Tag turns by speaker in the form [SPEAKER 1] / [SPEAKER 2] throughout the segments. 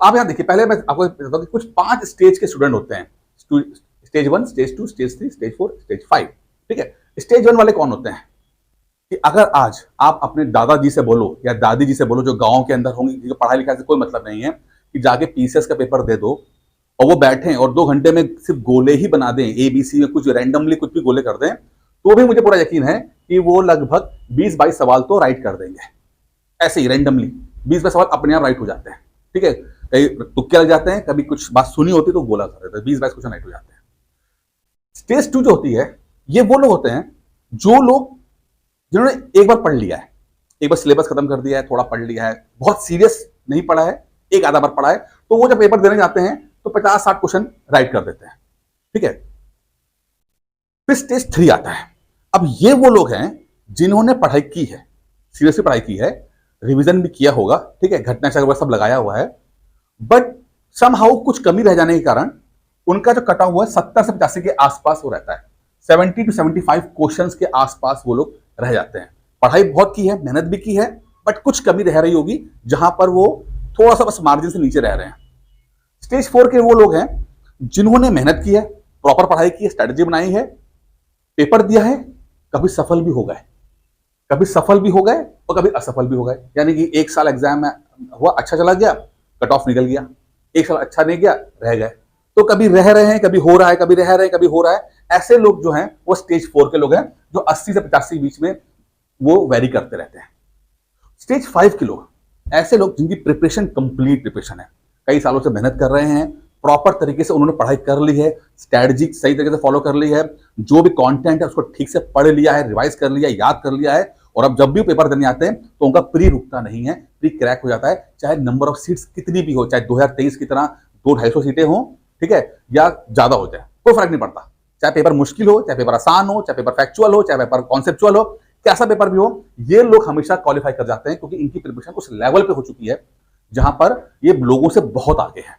[SPEAKER 1] आप यहाँ देखिए, पहले मैं आपको बताता हूँ कि कुछ 5 स्टेज के स्टूडेंट होते हैं। Stage 1, stage 2, stage 3, stage 4, stage 5। ठीक है, स्टेज 1 वाले कौन होते हैं कि अगर आज आप अपने दादाजी से बोलो या दादी जी से बोलो जो गांव के अंदर होंगी, क्योंकि पढ़ाई लिखाई से कोई मतलब नहीं है, कि जाके पीसीएस का पेपर दे दो, और वो बैठे और 2 घंटे में सिर्फ गोले ही बना दें, एबीसी में कुछ रैंडमली कुछ भी गोले कर दें, तो भी मुझे पूरा यकीन है कि वो लगभग 20-22 सवाल तो राइट कर देंगे। ऐसे ही रैंडमली 20-22 सवाल अपने आप राइट हो जाते हैं। ठीक है, कई तुक्के लग जाते हैं, कभी कुछ बात सुनी होती तो गोला कर देते हैं, 20-22 क्वेश्चन राइट हो जाते हैं। स्टेज 2 जो होती है, ये वो लोग होते हैं जो लोग जिन्होंने एक बार पढ़ लिया है, एक बार सिलेबस खत्म कर दिया है, थोड़ा पढ़ लिया है, बहुत सीरियस नहीं पढ़ा है, एक आधा बार पढ़ा है, तो वो जब पेपर देने जाते हैं तो 50-60 क्वेश्चन राइट कर देते हैं। ठीक है, फिर स्टेज 3 आता है। अब ये वो लोग हैं जिन्होंने पढ़ाई की है, सीरियसली पढ़ाई की है, रिवीजन भी किया होगा, ठीक है, घटना चक्र सब लगाया हुआ है, बट समहाउ कुछ कमी रह जाने के कारण उनका जो कटा हुआ है 70 से 85 के आसपास वो रहता है। 70 to 75 क्वेश्चंस के आसपास वो लोग रह जाते हैं। पढ़ाई बहुत की है, मेहनत भी की है, बट कुछ कमी रह रही होगी जहां पर वो थोड़ा सा बस मार्जिन से नीचे रह रहे हैं। स्टेज 4 के वो लोग हैं जिन्होंने मेहनत की है, प्रॉपर पढ़ाई की है, स्ट्रेटेजी बनाई है, पेपर दिया है, कभी सफल भी हो गए, कभी सफल भी हो गए और कभी असफल भी हो गए। यानी कि 1 साल एग्जाम में हुआ, अच्छा चला गया, कट ऑफ निकल गया, 1 साल अच्छा नहीं गया, रह गए। तो कभी रह रहे हैं, कभी हो रहा है, कभी रह रहे हैं, कभी हो रहा है। ऐसे लोग जो हैं वो स्टेज 4 के लोग हैं, जो 80 से 85 के बीच में वो वेरी करते रहते हैं। स्टेज 5 के लोग, ऐसे लोग जिनकी प्रिपरेशन कंप्लीट प्रिपरेशन है, कई सालों से मेहनत कर रहे हैं, प्रॉपर तरीके से उन्होंने पढ़ाई कर ली है, स्ट्रैटेजी सही तरीके से फॉलो कर ली है, जो भी कंटेंट है उसको ठीक से पढ़ लिया है, रिवाइज कर लिया, याद कर लिया है, और अब जब भी पेपर देने आते हैं तो उनका प्री रुकता नहीं है, प्री क्रैक हो जाता है, चाहे नंबर ऑफ सीट्स कितनी भी हो, चाहे 2023 की तरह 200-250 सीटें हो, ठीक है, या ज्यादा हो जाए, कोई फर्क नहीं पड़ता। चाहे पेपर मुश्किल हो, चाहे पेपर आसान हो, चाहे पेपर फैक्चुअल हो, चाहे पेपर कॉन्सेप्चुअल हो, कैसा पेपर भी हो, ये लोग हमेशा क्वालिफाई कर जाते हैं, क्योंकि इनकी प्रिपरेशन उस लेवल पे हो चुकी है जहां पर ये लोगों से बहुत आगे है,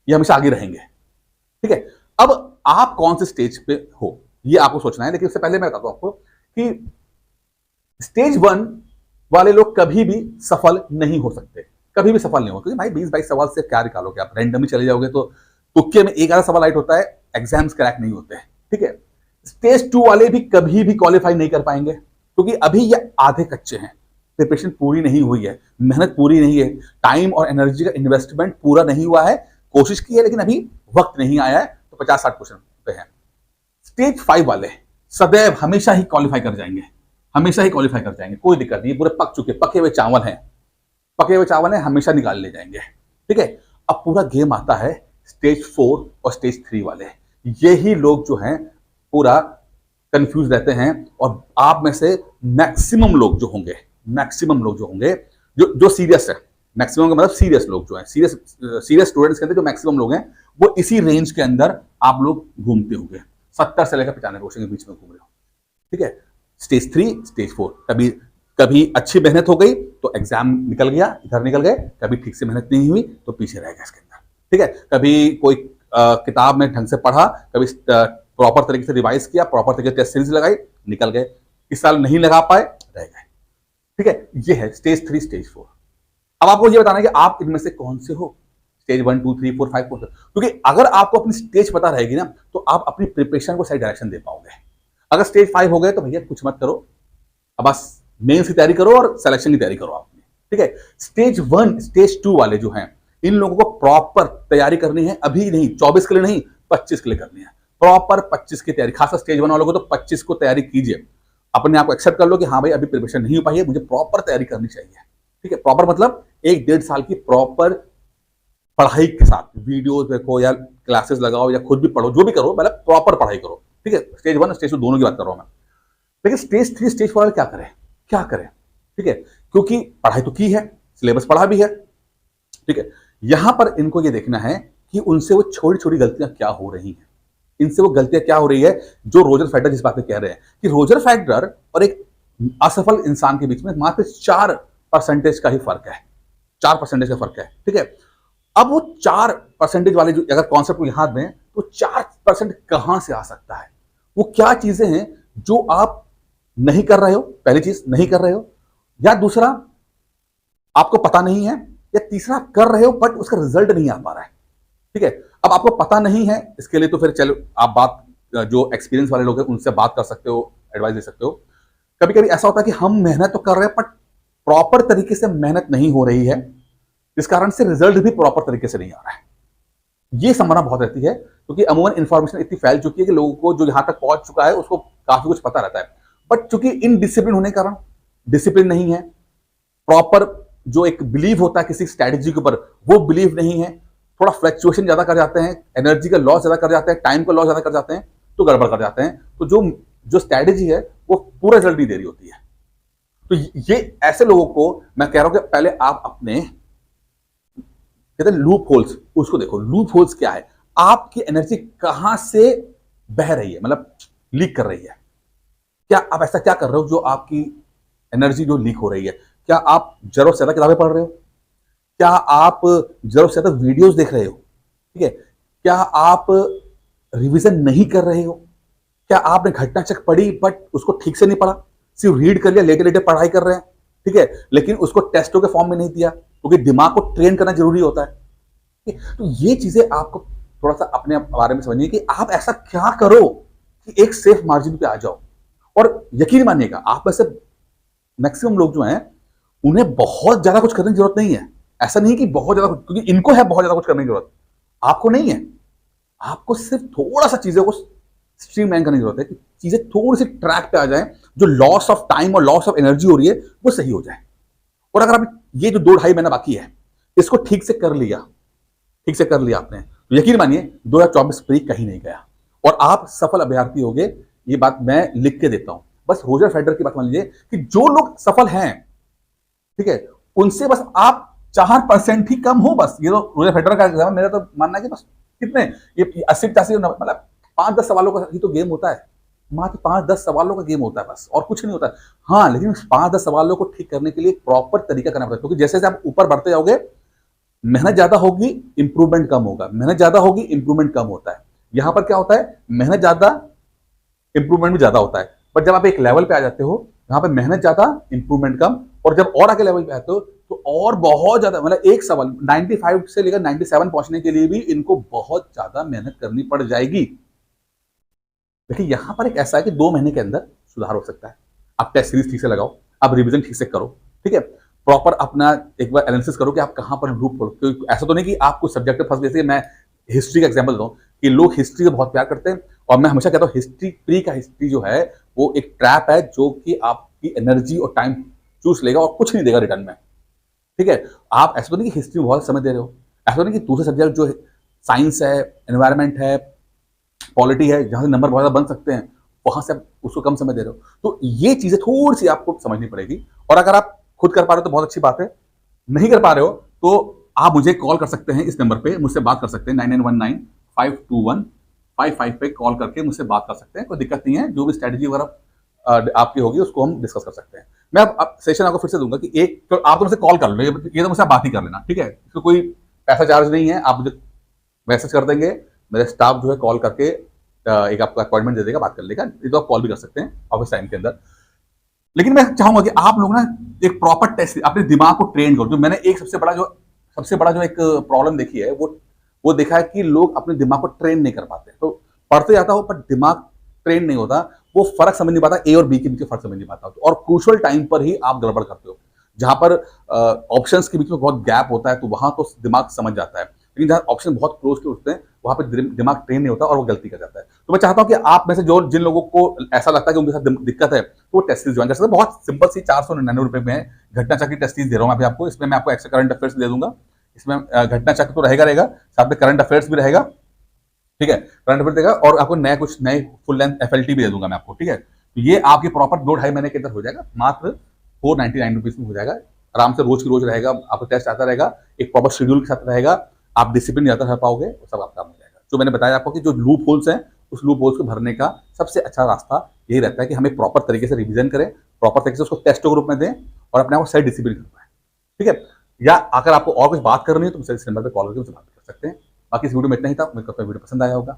[SPEAKER 1] ये हमेशा आगे रहेंगे। ठीक है, अब आप कौन से स्टेज पे हो ये आपको सोचना है, लेकिन उससे पहले मैं बताता हूं आपको कि स्टेज 1 वाले लोग कभी भी सफल नहीं हो सकते, कभी भी सफल नहीं हो, क्योंकि भाई 20-22 सवाल से क्या निकालोगे आप, रैंडम ही चले जाओगे तो तुक्के में एक आधा सवाल राइट होता है, एग्जाम्स क्रैक नहीं होते हैं। ठीक है, स्टेज 2 वाले भी कभी भी क्वालिफाई नहीं कर पाएंगे, क्योंकि अभी ये आधे कच्चे हैं, प्रिपरेशन पूरी नहीं हुई है, मेहनत पूरी नहीं है, टाइम और एनर्जी का इन्वेस्टमेंट पूरा नहीं हुआ है, कोशिश की है लेकिन अभी वक्त नहीं आया है, तो 50-60 क्वेश्चन पे हैं। स्टेज 5 वाले सदैव हमेशा ही क्वालिफाई कर जाएंगे, हमेशा ही क्वालिफाई कर जाएंगे, कोई दिक्कत नहीं, पूरे पक चुके, पके हुए चावल हैं, पके हुए चावल हैं, हमेशा निकाल ले जाएंगे। ठीक है, अब पूरा गेम आता है स्टेज 4 और स्टेज 3 वाले, यही लोग जो हैं पूरा कंफ्यूज रहते हैं, और आप में से मैक्सिमम लोग जो होंगे, मैक्सिमम लोग जो होंगे जो सीरियस है, मैक्सिमम का मतलब सीरियस लोग जो है, सीरियस स्टूडेंट्स के अंदर जो मैक्सिमम लोग हैं, वो इसी रेंज के अंदर आप लोग घूमते होंगे, 70 से लेकर 95 क्वेश्चन के बीच में घूम रहे हो। ठीक है, स्टेज 3, स्टेज 4, कभी कभी अच्छी मेहनत हो गई तो एग्जाम निकल गया, इधर निकल गए, कभी ठीक से मेहनत नहीं हुई तो पीछे रह गया इसके अंदर। ठीक है, कभी कोई किताब में ढंग से पढ़ा, कभी प्रॉपर तरीके से रिवाइज किया, प्रॉपर तरीके से टेस्ट सीरीज लगाई, निकल गए, इस साल नहीं लगा पाए, रह गए। ठीक है, ये है स्टेज 3, स्टेज 4। अब आपको ये बताना है कि आप इनमें से कौन से हो, स्टेज 1, 2, 3, 4, 5 कौन से, क्योंकि अगर आपको अपनी स्टेज पता रहेगी ना तो आप अपनी प्रिपरेशन को सही डायरेक्शन दे पाओगे। अगर स्टेज 5 हो गए तो भैया कुछ मत करो, अब बस मेंस की तैयारी करो और सिलेक्शन की तैयारी करो आपने। ठीक है, स्टेज 1, स्टेज 2 वाले जो हैं, इन लोगों को प्रॉपर तैयारी करनी है, अभी नहीं, 24 के लिए नहीं, 25 के लिए करनी है, प्रॉपर 25 की तैयारी, खासकर स्टेज 1 वालों को तो 25 को तैयारी कीजिए, अपने आप को एक्सेप्ट कर लो कि हाँ भाई अभी प्रिपरेशन नहीं हो पाई है, मुझे प्रॉपर तैयारी करनी चाहिए। ठीक है, प्रॉपर मतलब 1-1.5 साल की प्रॉपर पढ़ाई के साथ, वीडियोस देखो या क्लासेस लगाओ या खुद भी पढ़ो, जो भी करो, मतलब प्रॉपर पढ़ाई करो। ठीक है, स्टेज 1 स्टेज 2 दोनों की बात कर रहा हूं मैं, लेकिन स्टेज 3, स्टेज 4 क्या करें, क्या करें? ठीक है, क्योंकि पढ़ाई तो की है, सिलेबस पढ़ा भी है। ठीक है, यहां पर इनको ये देखना है कि उनसे वो छोटी छोटी गलतियां क्या हो रही हैं, इनसे वो गलतियां क्या हो रही है, जो रोजर फेडरर जिस बात पे कह रहे हैं कि रोजर फेडरर और एक असफल इंसान के बीच में मात्र 4% का ही फर्क है, 4% का फर्क है। ठीक है, अब वो 4% वाले जो अगर कॉन्सेप्ट को यहां दें तो 4% कहां से आ सकता है, वो क्या चीजें हैं जो आप नहीं कर रहे हो, पहली चीज नहीं कर रहे हो, या दूसरा आपको पता नहीं है, या तीसरा आप कर रहे हो बट उसका रिजल्ट नहीं आ पा रहा है, ठीक है। अब आपको पता नहीं है, इसके लिए तो फिर चलो आप बात जो एक्सपीरियंस वाले लोग हैं उनसे बात कर सकते हो, एडवाइस दे सकते हो। कभी कभी ऐसा होता है कि हम मेहनत तो कर रहे हैं बट प्रॉपर तरीके से मेहनत नहीं हो रही है, इस कारण से रिजल्ट भी प्रॉपर तरीके से नहीं आ रहा है। ये संभावना बहुत रहती है क्योंकि अमूमन इंफॉर्मेशन इतनी फैल चुकी है कि लोगों को जो यहां तक पहुंच चुका है उसको काफी कुछ पता रहता है, बट चूंकि इनडिसिप्लिन होने के कारण, डिसिप्लिन नहीं है, प्रॉपर जो एक बिलीव होता है किसी स्ट्रैटेजी के ऊपर वो बिलीव नहीं है, थोड़ा फ्लक्चुएशन ज्यादा कर जाते हैं, एनर्जी का लॉस ज्यादा कर जाते हैं, टाइम का लॉस ज्यादा कर जाते हैं, तो गड़बड़ कर जाते हैं, तो जो जो स्ट्रैटेजी है वो पूरा रिजल्ट नहीं दे रही होती है। तो ये ऐसे लोगों को मैं कह रहा हूं कि पहले आप अपने कहते हैं लूप होल्स, उसको देखो। लूप होल्स क्या है? आपकी एनर्जी कहां से बह रही है, मतलब लीक कर रही है। क्या आप ऐसा क्या कर रहे हो जो आपकी एनर्जी जो लीक हो रही है? क्या आप जरूरत से ज्यादा किताबें पढ़ रहे हो? क्या आप जरूरत से ज्यादा वीडियोस देख रहे हो? ठीक है। क्या आप रिवीजन नहीं कर रहे हो? क्या आपने घटना चक्र पढ़ी बट उसको ठीक से नहीं पढ़ा, सिर्फ रीड कर लिया, लेटे लेटे पढ़ाई कर रहे हैं, ठीक है, लेकिन उसको टेस्टों के फॉर्म में नहीं दिया, क्योंकि दिमाग को ट्रेन करना जरूरी होता है। तो ये चीजें आपको थोड़ा सा अपने बारे में समझनी है कि आप ऐसा क्या करो कि एक सेफ मार्जिन पे आ जाओ। और यकीन मानिएगा आप में से मैक्सिमम लोग जो हैं उन्हें बहुत ज्यादा कुछ करने की जरूरत नहीं है। ऐसा नहीं कि बहुत ज्यादा कुछ, क्योंकि इनको है बहुत ज्यादा कुछ करने की जरूरत, आपको नहीं है। आपको सिर्फ थोड़ा सा चीजों को स्ट्रीमलाइन करने की जरूरत है कि चीजें थोड़ी सी ट्रैक पे आ जाए, जो लॉस ऑफ टाइम और लॉस ऑफ एनर्जी हो रही है वो सही हो जाए। और अगर आप ये जो 2-2.5 महीना बाकी है इसको ठीक से कर लिया, ठीक से कर लिया आपने, तो यकीन मानिए 2024 फ्री कहीं नहीं गया और आप सफल अभ्यर्थी होंगे। ये बात मैं लिख के देता हूं। बस रोजर फेडरर की बात मान लीजिए कि जो लोग सफल हैं, ठीक है, उनसे बस आप 4% ही कम हो। बस ये तो रोजर फेडरर का एग्जाम, मेरा तो मानना है कि बस कितने ये 80-85 मतलब 5-10 सवालों का ही तो गेम होता है, मात्र 5-10 सवालों का गेम होता है बस, और कुछ नहीं होता है। हाँ, लेकिन 5-10 सवालों को ठीक करने के लिए प्रॉपर तरीका करना पड़ता है, क्योंकि जैसे जैसे आप ऊपर बढ़ते जाओगे मेहनत ज्यादा होगी, इंप्रूवमेंट कम होगा, मेहनत ज्यादा होगी, इंप्रूवमेंट कम होता है। यहां पर क्या होता है, मेहनत ज्यादा, इंप्रूवमेंट भी ज्यादा होता है। बट जब आप एक लेवल पे आ जाते हो जहां पे मेहनत ज्यादा, इंप्रूवमेंट कम, और जब और आगे लेवल पे आते हो तो और बहुत ज्यादा, मतलब एक सवाल 95 से लेकर 97 पहुंचने के लिए भी इनको बहुत ज्यादा मेहनत करनी पड़ जाएगी। देखिए यहां पर एक ऐसा है कि 2 महीने के अंदर सुधार हो सकता है। आप टेस्ट सीरीज ठीक से लगाओ, आप रिवीजन ठीक से करो, ठीक है, प्रॉपर अपना एक बार एनालिसिस करो कि आप कहां पर लूप हो। क्योंकि ऐसा तो नहीं कि आप कुछ सब्जेक्ट में फंस गए। जैसे मैं हिस्ट्री का एग्जांपल दूं कि लोग हिस्ट्री से बहुत प्यार करते हैं, और मैं हमेशा कहता हूं हिस्ट्री प्री का हिस्ट्री जो है वो एक ट्रैप है जो कि आपकी एनर्जी और टाइम चूस लेगा और कुछ नहीं देगा रिटर्न में, ठीक है। आप ऐसा तो नहीं कि हिस्ट्री में बहुत समय दे रहे हो, ऐसा तो नहीं कि दूसरे सब्जेक्ट जो साइंस है, एनवायरमेंट है, पॉलिटी है, जहां से नंबर बहुत ज्यादा बन सकते हैं, वहां से आप उसको कम समय दे रहे हो। तो ये चीजें थोड़ी सी आपको समझनी पड़ेगी। और अगर आप खुद कर पा रहे हो तो बहुत अच्छी बात है, नहीं कर पा रहे हो तो आप मुझे कॉल कर सकते हैं, इस नंबर पे मुझसे बात कर सकते हैं, 9919-521-55 पे कॉल करके मुझसे बात कर सकते हैं, कोई दिक्कत नहीं है। जो भी स्ट्रेटेजी वगैरह आपकी होगी उसको हम डिस्कस कर सकते हैं। मैं अब सेशन आपको फिर से दूंगा कि एक तो आप तो मुझसे कॉल कर लो, ये तो मुझसे बात ही कर लेना, ठीक है, इसको कोई पैसा चार्ज नहीं है। आप मुझे मैसेज कर देंगे, मेरे स्टाफ जो है कॉल करके एक आपका अपॉइंटमेंट दे देगा, बात कर लेगा। ये तो आप कॉल भी कर सकते हैं ऑफिस टाइम के अंदर। लेकिन मैं चाहूंगा कि आप लोग ना एक प्रॉपर टेस्ट अपने दिमाग को ट्रेन करो। जो मैंने एक सबसे बड़ा जो एक प्रॉब्लम देखी है वो देखा है कि लोग अपने दिमाग को ट्रेन नहीं कर पाते। तो पढ़ते जाता हो पर दिमाग ट्रेन नहीं होता, वो फर्क समझ नहीं पाता, ए और बी के बीच में फर्क समझ नहीं पाता, और क्रूशियल टाइम पर ही आप गड़बड़ करते हो। जहां पर ऑप्शंस के बीच में बहुत गैप होता है तो वहां तो दिमाग समझ जाता है, लेकिन जहां ऑप्शन बहुत क्लोज के उठते हैं वहां पर दिमाग ट्रेन नहीं होता और वो गलती कर जाता है। तो मैं चाहता हूं कि आप में से जो जिन लोगों को ऐसा लगता है कि उनके साथ दिक्कत है तो वो टेस्ट सीरीज ज्वाइन कर सकते हैं। बहुत सिंपल सी 499 रुपए में घटना चक्र की टेस्ट सीरीज दे रहा हूं मैं आपको। इसमें मैं आपको एक्स्ट्रा करंट अफेयर्स दे दूंगा। इसमें घटना चक्र तो रहेगा, साथ में करंट अफेयर्स भी रहेगा, ठीक है, करंट अफेयर देगा, और आपको कुछ नए फुल लेंथ एफएलटी भी दे दूंगा मैं आपको, ठीक है। तो ये आपके प्रॉपर 2-2.5 महीने के अंदर हो जाएगा, मात्र 499 रुपीज में हो जाएगा। आराम से रोज की रोज रहेगा, आपको टेस्ट आता रहेगा, एक प्रॉपर शेड्यूल के साथ रहेगा, आप डिसिप्लिन ज्यादा रह पाओगे, वो सब आप काम हो जाएगा। जो मैंने बताया आपको कि जो लूप होल्स हैं उस लूप होल्स को भरने का सबसे अच्छा रास्ता यही रहता है कि हमें प्रॉपर तरीके से रिवीजन करें, प्रॉपर तरीके से उसको टेस्टों के रूप में दें और अपने आप को सही डिसिप्लिन कर पाए, ठीक है। या अगर आपको और कुछ बात करनी है तो मुझसे इस नंबर पर कॉल करके मुझसे बात कर सकते हैं। बाकी इस वीडियो में इतना ही था। मेरे को वीडियो पसंद आया होगा।